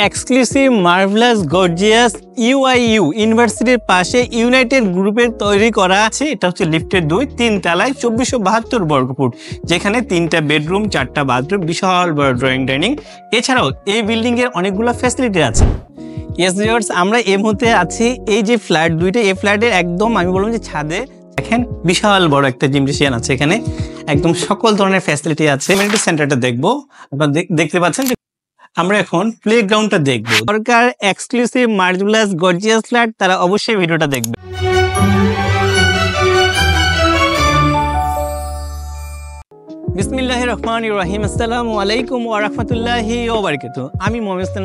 Exclusive marvellous gorgeous UIU ইউনিভার্সিটির পাশে United গ্রুপের তৈরি করা আছে। এটা হচ্ছে লিফটের 3 তলায় 2472 বর্গফুট, যেখানে 3টা বেডরুম 4টা বাথরুম, বিশাল বড় ড্রয়িং ডাইনিং। এছাড়াও এই বিল্ডিং এর অনেকগুলো ফ্যাসিলিটি আছে। ইয়েস ভিউয়ার্স, আমরা এই মুহূর্তে আছি এই যে ফ্ল্যাট দুইটা, এই ফ্ল্যাটের একদম আমি বললাম যে ছাদে দেখেন বিশাল বড় একটা জিমনেশিয়াম আছে। এখানে একদম সকল ধরনের ফ্যাসিলিটি আছে। কমিউনিটি সেন্টারটা দেখবো, আপনারা দেখতে পাচ্ছেন যে আমরা এখন প্লেগ্রাউন্ডটা দেখবো। সরকার এক্সক্লুসিভ মার্ভেলাস গর্জিয়াস ফ্ল্যাট, তারা অবশ্যই ভিডিওটা দেখবে। বিসমিল্লাহির রহমানির রহিম। আসসালামু আলাইকুম ওয়া রাহমাতুল্লাহি ওয়া বারাকাতুহু। আমি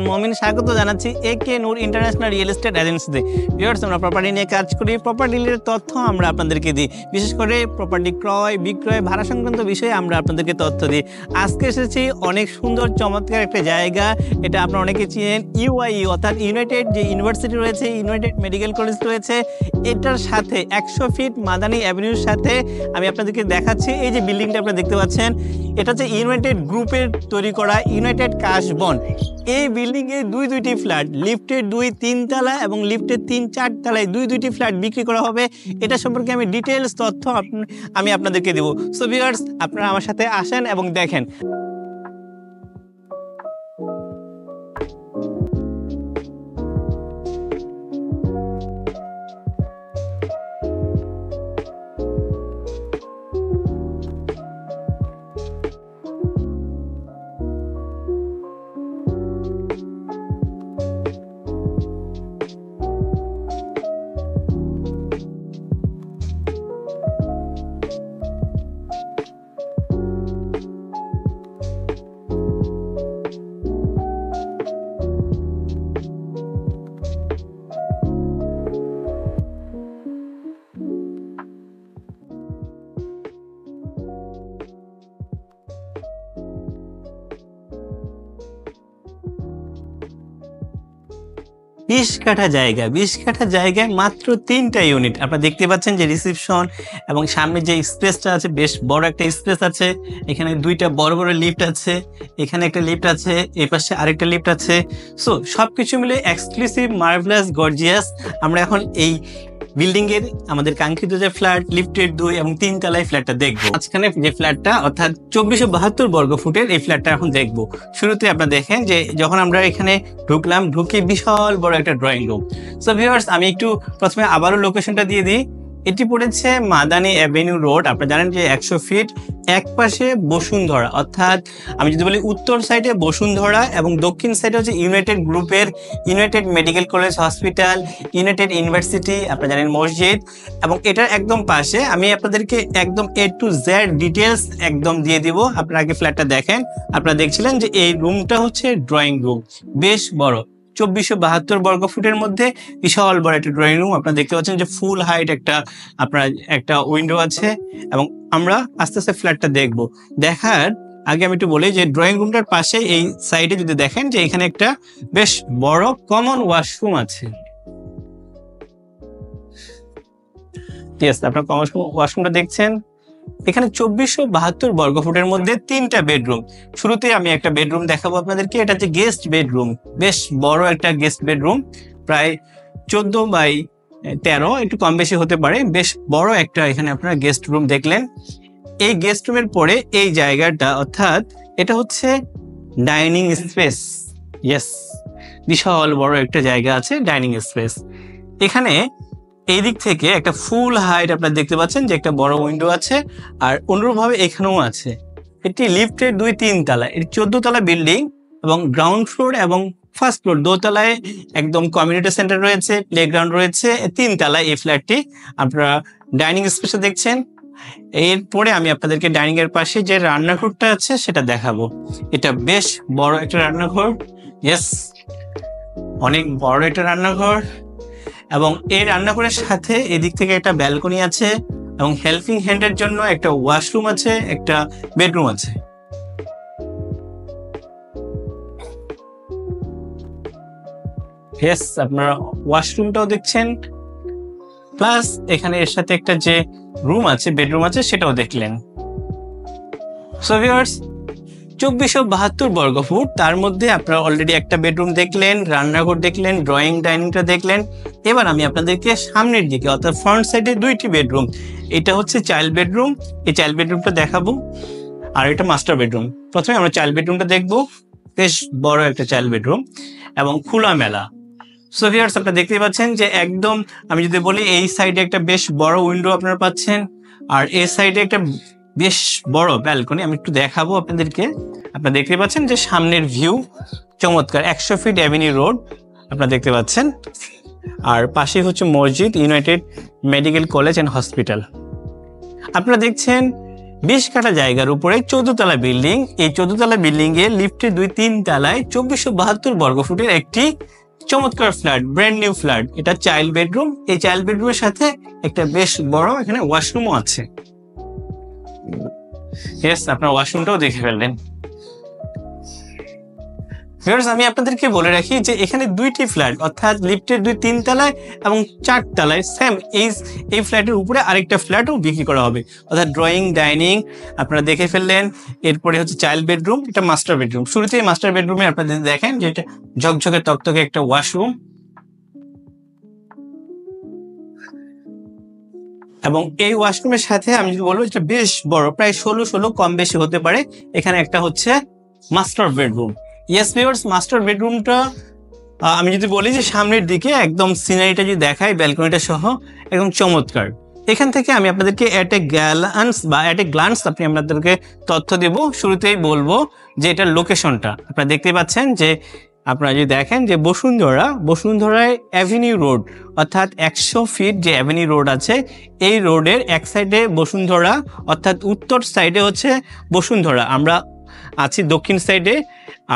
মুমিন স্বাগত জানাচ্ছি একে নূর ইন্টারন্যাশনাল রিয়েল এস্টেট এজেন্সিতে। ভিউয়ার্স, আমরা প্রপার্টি নিয়ে কাজ করি, প্রপার্টি রিলেটেড তথ্য আমরা আপনাদেরকে দিই, বিশেষ করে প্রপার্টি ক্রয় বিক্রয় ভাড়া সংক্রান্ত বিষয়ে আমরা আপনাদেরকে তথ্য দিই। আজকে এসেছি অনেক সুন্দর চমৎকার একটা জায়গা, এটা আপনারা অনেকে চিনেন, ইউআইইউ অর্থাৎ ইউনাইটেড যে ইউনিভার্সিটি রয়েছে, ইউনাইটেড মেডিকেল কলেজ রয়েছে, এটার সাথে 100 ফিট মাদানী অ্যাভিনিউর সাথে আমি আপনাদেরকে দেখাচ্ছি এই যে বিল্ডিংটা আপনারা দেখতে পাচ্ছেন। এটা হচ্ছে ইউনাইটেড গ্রুপের তৈরি করা ইউনাইটেড কাশবন। এই বিল্ডিং এ দুইটি ফ্ল্যাট, লিফটের 2-3 তলা এবং লিফটের 3-4 তলায় দুইটি ফ্ল্যাট বিক্রি করা হবে। এটা সম্পর্কে আমি ডিটেইলস তথ্য আমি আপনাদেরকে দেব। সো ভিউয়ার্স, আপনারা আমার সাথে আসেন এবং দেখেন। বিশ কাঠা জায়গায় মাত্র 3টা ইউনিট। আপনারা দেখতে পাচ্ছেন যে রিসেপশন এবং সামনে যে স্পেসটা আছে, বেশ বড় একটা স্পেস আছে। এখানে 2টা বড় বড় লিফট আছে, এখানে একটা লিফট আছে, এই পাশে আরেকটা লিফট আছে। সো সবকিছু মিলে এক্সক্লুসিভ মার্ভেলাস গর্জিয়াস। আমরা এখন এই বিল্ডিং এর আমাদের কাঙ্ক্ষিত যে ফ্ল্যাট লিফটের 2 এবং 3 তলায় ফ্ল্যাটটা দেখবো। মাঝখানে যে ফ্ল্যাটটা অর্থাৎ 2472 বর্গ ফুটের এই ফ্ল্যাটটা এখন দেখবো। শুরুতে আপনারা দেখেন যে যখন আমরা এখানে ঢুকে বিশাল বড় একটা ড্রয়িং রুম। সো ভিউয়ার্স, আমি একটু প্রথমে আবারও লোকেশনটা দিয়ে দিই। এটি পড়েছে মাদানী অ্যাভিনিউ রোড। আপনারা জানেন যে 100 ফিট, এক পাশে বসুন্ধরা, অর্থাৎ আমি যদি বলি উত্তর সাইডে বসুন্ধরা এবং দক্ষিণ সাইডে হচ্ছে ইউনাইটেড গ্রুপের United medical college hospital, United university, আপনারা জানেন মসজিদ, এবং এটার একদম পাশে আমি আপনাদেরকে একদম A to Z ডিটেলস একদম দিয়ে দিব। আপনারা আগে ফ্ল্যাটটা দেখেন। আপনারা দেখছিলেন যে এই রুমটা হচ্ছে ড্রয়িং রুম, বেশ বড়, 2472 বর্গ ফুটের মধ্যে বিশাল বড় একটা ড্রয়িং রুম। আপনারা দেখতে পাচ্ছেন যে ফুল হাইট একটা উইন্ডো আছে। এবং আমরা আস্তে আস্তে ফ্ল্যাটটা দেখবো। দেখার আগে আমি একটু বলি যে ড্রয়িং রুমটার পাশে এই সাইডে যদি দেখেন যে এখানে একটা বেশ বড় কমন ওয়াশরুম আছে। আপনারা কমন ওয়াশরুমটা দেখছেন। এখানে 2472 বর্গ ফুটের মধ্যে 3টা বেডরুম। শুরুতে আমি একটা বেডরুম দেখাবো আপনাদেরকে। এটা হচ্ছে গেস্ট বেডরুম, বেশ বড় একটা গেস্ট বেডরুম, প্রায় 14x13, একটু কম বেশি হতে পারে। বেশ বড় একটা এখানে আপনারা গেস্ট রুম দেখলেন। এই গেস্ট রুমের পরে এই জায়গাটা, অর্থাৎ এটা হচ্ছে ডাইনিং স্পেস। বিশাল বড় একটা জায়গা আছে, ডাইনিং স্পেস। এখানে এই দিক থেকে একটা ফুল হাইট আপনারা দেখতে পাচ্ছেন যে একটা বড় উইন্ডো আছে, আর অনুরূপভাবে এখানেও আছে। এটি লিফটের 2-3 তলা, এটি 14 তলা বিল্ডিং এবং গ্রাউন্ড ফ্লোর এবং ফার্স্ট ফ্লোর দোতলায় একদম কমিউনিটি সেন্টার রয়েছে, প্লেগ্রাউন্ড রয়েছে। 3 তলায় এই ফ্ল্যাটটি। আপনারা ডাইনিং স্পেসটা দেখছেন। এরপরে আমি আপনাদেরকে ডাইনিং এর পাশে যে রান্নাঘরটা আছে সেটা দেখাবো। এটা বেশ বড় একটা রান্নাঘর, অনেক বড় একটা রান্নাঘর। এবং এই রান্নাঘরের সাথে এদিক থেকে একটা ব্যালকনি আছে এবং হেল্পিং হ্যান্ডের জন্য একটা ওয়াশরুম আছে, একটা বেডরুম আছে। আপনারা ওয়াশরুমটাও দেখছেন, প্লাস এখানে এর সাথে একটা যে রুম আছে, বেডরুম আছে, সেটাও দেখলেন। সো ভিউয়ার্স, 2472 বর্গফুট। তার মধ্যে আপনারা অলরেডি একটা বেডরুম দেখলেন, রান্নাঘর দেখলেন, ড্রয়িং ডাইনিংটা দেখলেন। এবার আমি আপনাদেরকে সামনের দিকে অর্থাৎ ফ্রন্ট সাইডে দুইটি বেডরুম, এটা হচ্ছে চাইল্ড বেডরুম, এই চাইল্ড বেডরুমটা দেখাবো, আর এটা মাস্টার বেডরুম। প্রথমে আমরা চাইল্ড বেডরুমটা দেখবো, বেশ বড় একটা চাইল্ড বেডরুম এবং খোলামেলা। সো ভিউয়ার্স, আপনারা দেখতেই পাচ্ছেন যে একদম, আমি যদি বলি এই সাইডে একটা বেশ বড় উইন্ডো আপনারা পাচ্ছেন, আর এই সাইডে একটা বেশ বড় ব্যালকনি। আমি একটু দেখাবো আপনাদেরকে। আপনারা দেখতে পাচ্ছেন যে সামনের ভিউ চমৎকার, 100 ফিট অ্যাভিনিউ রোড আপনারা দেখতে পাচ্ছেন, আর পাশে হচ্ছে মসজিদ, United medical college and hospital. আপনারা দেখছেন 20 কাঠা জায়গার উপরে 14 তলা বিল্ডিং। এই 14 তলা বিল্ডিং এ লিফটে 2-3 তলায় 2472 বর্গফুটের একটি চমৎকার ফ্ল্যাট, ব্র্যান্ড নিউ ফ্ল্যাট। এটা চাইল্ড বেডরুম। এই চাইল্ড বেডরুমের সাথে একটা বেশ বড় এখানে ওয়াশরুমও আছে। ইয়েস, আপনার ওয়াশরুমটাও দেখে ফেললেন। ভিউয়ার্স, আমি আপনাদেরকে বলে রাখি যে এখানে দুইটি ফ্ল্যাট, অর্থাৎ লিফটের 2-3 তলায় এবং 4 তলায় সেম এই ফ্ল্যাটের উপরে আরেকটা ফ্ল্যাটও বিক্রি করা হবে। অর্থাৎ ড্রয়িং ডাইনিং আপনারা দেখে ফেললেন। এরপরে হচ্ছে চাইল্ড বেডরুম, এটা মাস্টার বেডরুম। শুরুতেই মাস্টার বেডরুমে আপনারা দেখেন যে এটা ঝকঝকে তকতকে একটা ওয়াশরুম, এবং এই ওয়াশরুমের সাথে আমি যদি বলবো এটা বেশ বড়, প্রায় 16 কম বেশি হতে পারে। এখানে একটা হচ্ছে master bedroom. Yes viewers, master বেডরুমটা আমি যদি বলি যে সামনের দিকে একদম সিনারিটা যদি দেখাই, ব্যালকনিটা সহ একদম চমৎকার। এখান থেকে আমি আপনাদেরকে অ্যাট এ গ্লান্স আপনি আপনাদেরকে তথ্য দেব। শুরুতেই বলবো যে এটার লোকেশনটা আপনারা দেখতে পাচ্ছেন যে আপনারা যদি দেখেন যে বসুন্ধরায় অ্যাভিনিউ রোড, অর্থাৎ 100 ফিট যে অ্যাভিনিউ রোড আছে, এই রোডের এক সাইডে বসুন্ধরা, অর্থাৎ উত্তর সাইডে হচ্ছে বসুন্ধরা, আমরা আছি দক্ষিণ সাইডে,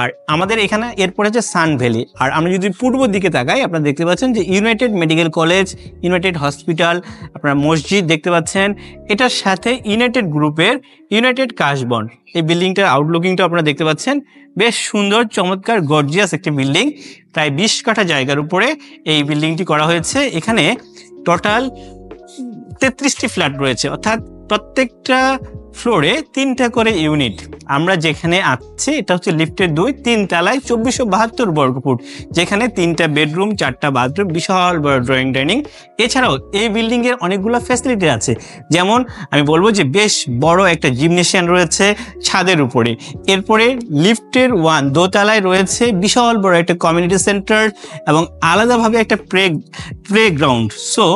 আর আমাদের এখানে এরপরে হচ্ছে সান ভ্যালি। আর আমরা যদি পূর্ব দিকে তাকাই, আপনারা দেখতে পাচ্ছেন যে United medical college, United hospital, আপনারা মসজিদ দেখতে পাচ্ছেন। এটার সাথে ইউনাইটেড গ্রুপের ইউনাইটেড কাশবন, এই বিল্ডিংটার আউটলুকিংটা আপনারা দেখতে পাচ্ছেন। বেশ সুন্দর, চমৎকার, গর্জিয়াস একটি বিল্ডিং। প্রায় 20 কাঠা জায়গার উপরে এই বিল্ডিংটি করা হয়েছে। এখানে টোটাল 33টি ফ্ল্যাট রয়েছে, অর্থাৎ প্রত্যেকটা ফ্লোরে 3টা করে ইউনিট। আমরা যেখানে আছি এটা হচ্ছে লিফটের 2-3 তলায় 2472 বর্গফুট, যেখানে 3টা বেডরুম, 4টা বাথরুম, বিশাল বড় ড্রয়িং ডাইনিং। এছাড়াও এই বিল্ডিং এর অনেকগুলো ফ্যাসিলিটি আছে, যেমন আমি বলবো যে বেশ বড় একটা জিমনেশিয়াম রয়েছে ছাদের উপরে। এরপরে লিফটের 1 দোতলায় রয়েছে বিশাল বড় একটা কমিউনিটি সেন্টার এবং আলাদাভাবে একটা প্লেগ্রাউন্ড। সো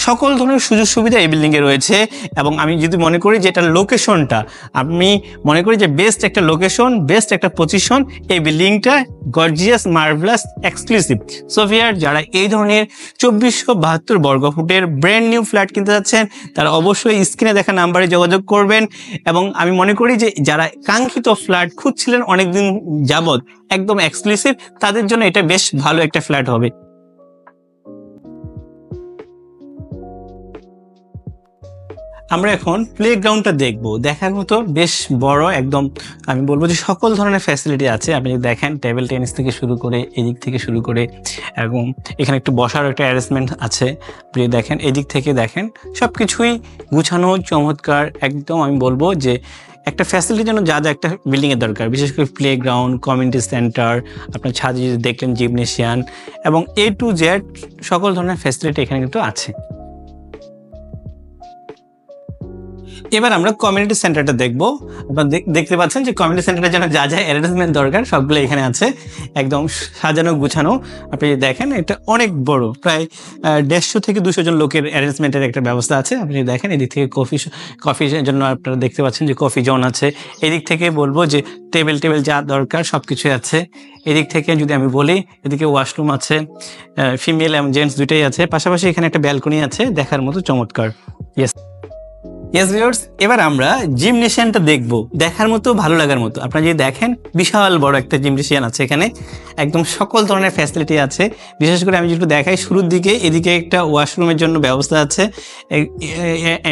সকল ধরনের সুযোগ সুবিধা এই বিল্ডিং এ রয়েছে। এবং আমি যদি মনে করি যে এটার লোকেশনটা, আমি মনে করি যে বেস্ট একটা লোকেশন, বেস্ট একটা পজিশন, এই বিল্ডিংটা gorgeous, marvellous, exclusive. So viewer, যারা এই ধরনের 2472 বর্গফুটের ব্র্যান্ড নিউ ফ্ল্যাট কিনতে যাচ্ছেন, তারা অবশ্যই স্ক্রিনে দেখা নাম্বারে যোগাযোগ করবেন। এবং আমি মনে করি যে যারা কাঙ্ক্ষিত ফ্ল্যাট খুঁজছিলেন অনেকদিন যাবত, একদম এক্সক্লুসিভ, তাদের জন্য এটা বেশ ভালো একটা ফ্ল্যাট হবে। আমরা এখন প্লেগ্রাউন্ডটা দেখবো। দেখার মতো বেশ বড়, একদম আমি বলবো যে সকল ধরনের ফ্যাসিলিটি আছে। আপনি দেখেন টেবিল টেনিস থেকে শুরু করে, এদিক থেকে শুরু করে, এবং এখানে একটু বসার একটা অ্যারেঞ্জমেন্ট আছে। আপনি দেখেন এদিক থেকে দেখেন, সব কিছুই গুছানো, চমৎকার। একদম আমি বলবো যে একটা ফ্যাসিলিটির জন্য যা যা একটা বিল্ডিংয়ের দরকার, বিশেষ করে প্লেগ্রাউন্ড, কমিউনিটি সেন্টার, আপনার ছাদে যদি দেখলেন জিমনেশিয়ান, এবং A to Z সকল ধরনের ফ্যাসিলিটি এখানে কিন্তু আছে। এবার আমরা কমিউনিটি সেন্টারটা দেখবো। আপনারা দেখতে পাচ্ছেন যে কমিউনিটি সেন্টারের জন্য যা যা অ্যারেঞ্জমেন্ট দরকার সবগুলো এখানে আছে, একদম সাজানো গুছানো। আপনি দেখেন এটা অনেক বড়, প্রায় 150 থেকে 200 জন লোকের অ্যারেঞ্জমেন্টের একটা ব্যবস্থা আছে। আপনি দেখেন এদিক থেকে কফির জন্য আপনারা দেখতে পাচ্ছেন যে কফি জোন আছে। এদিক থেকে বলবো যে টেবিল যা দরকার সব কিছুই আছে। এদিক থেকে যদি আমি বলি, এদিকে ওয়াশরুম আছে, ফিমেল এবং জেন্টস দুইটাই আছে। পাশাপাশি এখানে একটা ব্যালকনি আছে, দেখার মতো চমৎকার। ইয়েস ভিউয়ার্স, এবার আমরা জিমনেশিয়ানটা দেখবো, দেখার মতো, ভালো লাগার মতো। আপনারা যদি দেখেন বিশাল বড় একটা জিমনেশিয়ান আছে এখানে, একদম সকল ধরনের ফ্যাসিলিটি আছে। বিশেষ করে আমি যেটু দেখাই শুরুর দিকে, এদিকে একটা ওয়াশরুমের জন্য ব্যবস্থা আছে,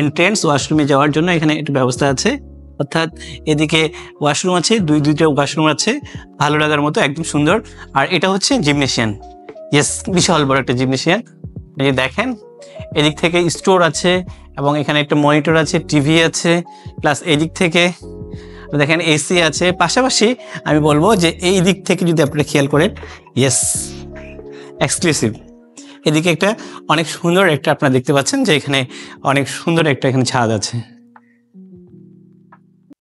এন্ট্রেন্স ওয়াশরুমে যাওয়ার জন্য এখানে একটা ব্যবস্থা আছে। অর্থাৎ এদিকে ওয়াশরুম আছে, দুইটা ওয়াশরুম আছে, ভালো লাগার মতো, একদম সুন্দর। আর এটা হচ্ছে জিমনেশিয়ান। ইয়েস, বিশাল বড় একটা জিমনেশিয়ান। এই দেখেন এদিক থেকে স্টোর আছে, এবং এখানে একটা মনিটর আছে, টিভি আছে, প্লাস এদিক থেকে দেখেন এসি আছে। পাশাপাশি আমি বলবো যে এই দিক থেকে যদি আপনারা খেয়াল করেন, ইয়েস এক্সক্লুসিভ, এদিকে একটা অনেক সুন্দর একটা আপনারা দেখতে পাচ্ছেন যে এখানে অনেক সুন্দর একটা এখানে ছাদ আছে।